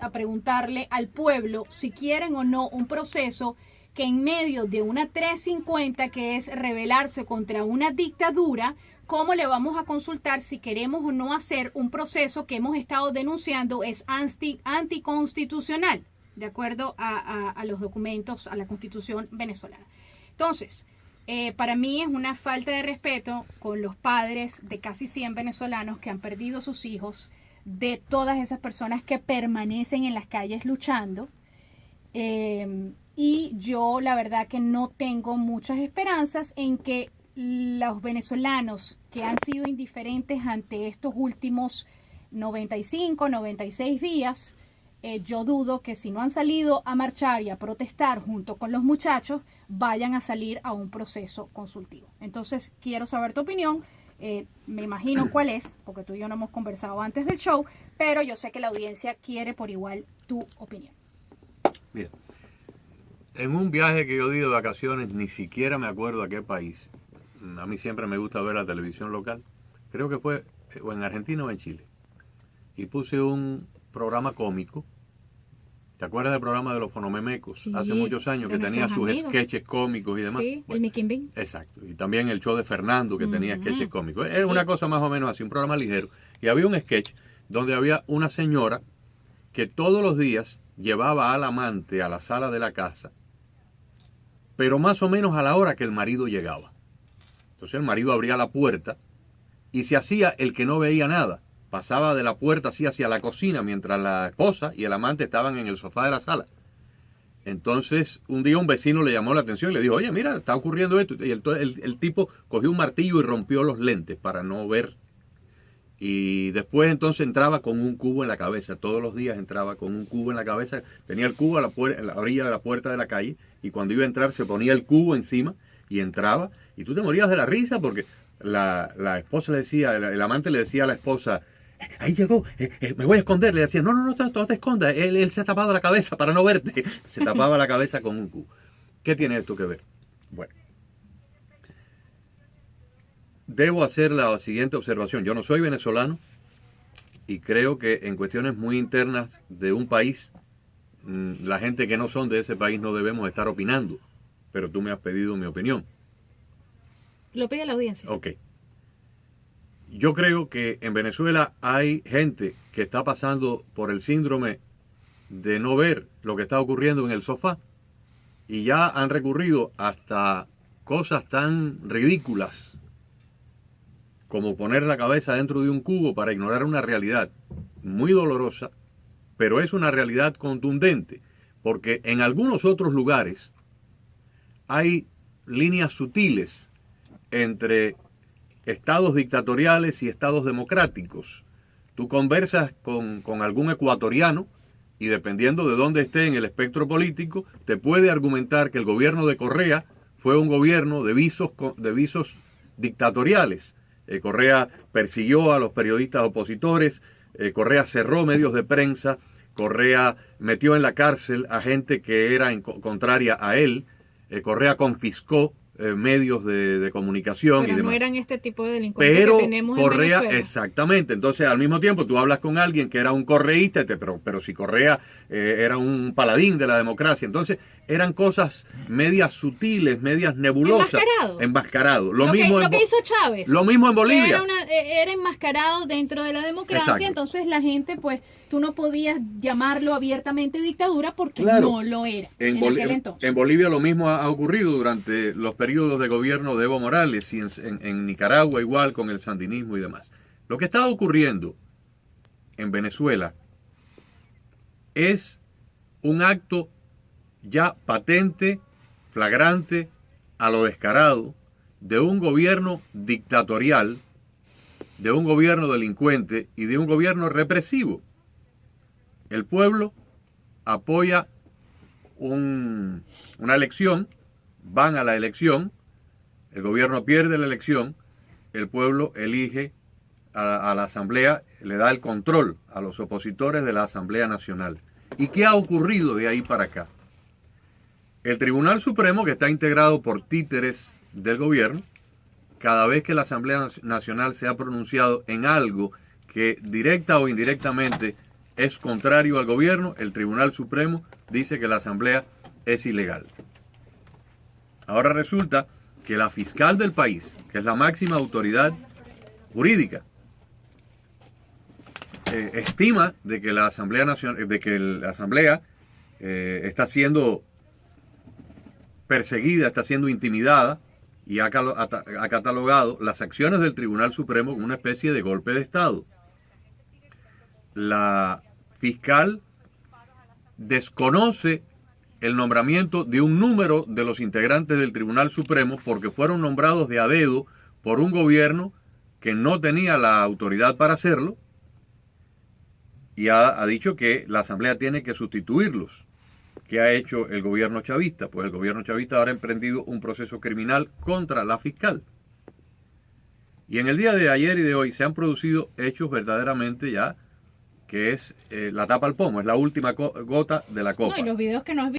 a preguntarle al pueblo si quieren o no un proceso que en medio de una 350, que es rebelarse contra una dictadura, ¿cómo le vamos a consultar si queremos o no hacer un proceso que hemos estado denunciando es anticonstitucional, de acuerdo a los documentos, a la Constitución venezolana? Entonces, para mí es una falta de respeto con los padres de casi 100 venezolanos que han perdido sus hijos, de todas esas personas que permanecen en las calles luchando. Y yo la verdad que no tengo muchas esperanzas en que los venezolanos que han sido indiferentes ante estos últimos 95, 96 días, yo dudo que si no han salido a marchar y a protestar junto con los muchachos, vayan a salir a un proceso consultivo. Entonces, quiero saber tu opinión. Me imagino cuál es, porque tú y yo no hemos conversado antes del show, pero yo sé que la audiencia quiere por igual tu opinión. Bien. En un viaje que yo di de vacaciones, ni siquiera me acuerdo a qué país. A mí siempre me gusta ver la televisión local. Creo que fue o en Argentina o en Chile. Y puse un programa cómico. ¿Te acuerdas del programa de los fonomemecos? Sí, hace muchos años, que tenía sus amigos. sketches cómicos y demás. Sí, Bueno, el Mickey Bean. exacto. Y también el show de Fernando, que tenía sketches cómicos. Era Sí. una cosa más o menos así, un programa ligero. Y había un sketch donde había una señora que todos los días llevaba al amante a la sala de la casa, pero más o menos a la hora que el marido llegaba. Entonces el marido abría la puerta y se hacía el que no veía nada. Pasaba de la puerta así hacia la cocina mientras la esposa y el amante estaban en el sofá de la sala. Entonces un día un vecino le llamó la atención y le dijo, oye, mira, está ocurriendo esto. Y el tipo cogió un martillo y rompió los lentes para no ver. Y después entonces entraba con un cubo en la cabeza. Todos los días entraba con un cubo en la cabeza. Tenía el cubo en la orilla de la puerta de la calle. Y cuando iba a entrar se ponía el cubo encima y entraba. Y tú te morías de la risa porque la esposa le decía, el amante le decía a la esposa, ahí llegó, me voy a esconder. Le decía, no te escondas. Él se ha tapado la cabeza para no verte. Se tapaba la cabeza con un cubo. ¿Qué tiene esto que ver? Bueno. Debo hacer la siguiente observación. Yo no soy venezolano y creo que en cuestiones muy internas de un país, la gente que no son de ese país no debemos estar opinando. Pero tú me has pedido mi opinión. Lo pide la audiencia. Ok. Yo creo que en Venezuela hay gente que está pasando por el síndrome de no ver lo que está ocurriendo en el sofá y ya han recurrido hasta cosas tan ridículas como poner la cabeza dentro de un cubo para ignorar una realidad muy dolorosa, pero es una realidad contundente, porque en algunos otros lugares hay líneas sutiles entre estados dictatoriales y estados democráticos. Tú conversas con algún ecuatoriano y dependiendo de dónde esté en el espectro político, te puede argumentar que el gobierno de Correa fue un gobierno de visos dictatoriales. Correa persiguió a los periodistas opositores, Correa cerró medios de prensa, Correa metió en la cárcel a gente que era contraria a él, Correa confiscó medios de comunicación pero y demás. no eran este tipo de delincuentes Pero que tenemos Correa, en Venezuela. exactamente. Entonces, al mismo tiempo, tú hablas con alguien que era un correísta, pero si Correa era un paladín de la democracia. Entonces, eran cosas medias sutiles, medias nebulosas. Enmascarado. Lo que hizo Chávez. Lo mismo en Bolivia. Era enmascarado dentro de la democracia. Exacto. Entonces, la gente, pues, tú no podías llamarlo abiertamente dictadura porque no lo era en aquel entonces. En Bolivia lo mismo ha ocurrido durante los periodos de gobierno de Evo Morales y en Nicaragua igual con el sandinismo y demás. Lo que está ocurriendo en Venezuela es un acto ya patente, flagrante, a lo descarado, de un gobierno dictatorial, de un gobierno delincuente y de un gobierno represivo. El pueblo apoya una elección, van a la elección, el gobierno pierde la elección, el pueblo elige a la asamblea, le da el control a los opositores de la Asamblea Nacional. ¿Y qué ha ocurrido de ahí para acá? El Tribunal Supremo, que está integrado por títeres del gobierno, cada vez que la Asamblea Nacional se ha pronunciado en algo que directa o indirectamente es contrario al gobierno, el Tribunal Supremo dice que la Asamblea es ilegal. Ahora resulta que la fiscal del país, que es la máxima autoridad jurídica, estima de que la Asamblea Nacional, está siendo perseguida, está siendo intimidada y ha catalogado las acciones del Tribunal Supremo como una especie de golpe de Estado. La fiscal desconoce el nombramiento de un número de los integrantes del Tribunal Supremo porque fueron nombrados de a dedo por un gobierno que no tenía la autoridad para hacerlo, y ha dicho que la Asamblea tiene que sustituirlos. ¿Qué ha hecho el gobierno chavista? Pues el gobierno chavista ahora ha emprendido un proceso criminal contra la fiscal. Y en el día de ayer y de hoy se han producido hechos verdaderamente ya que es la tapa al pomo, es la última gota de la copa. No, y los videos que nos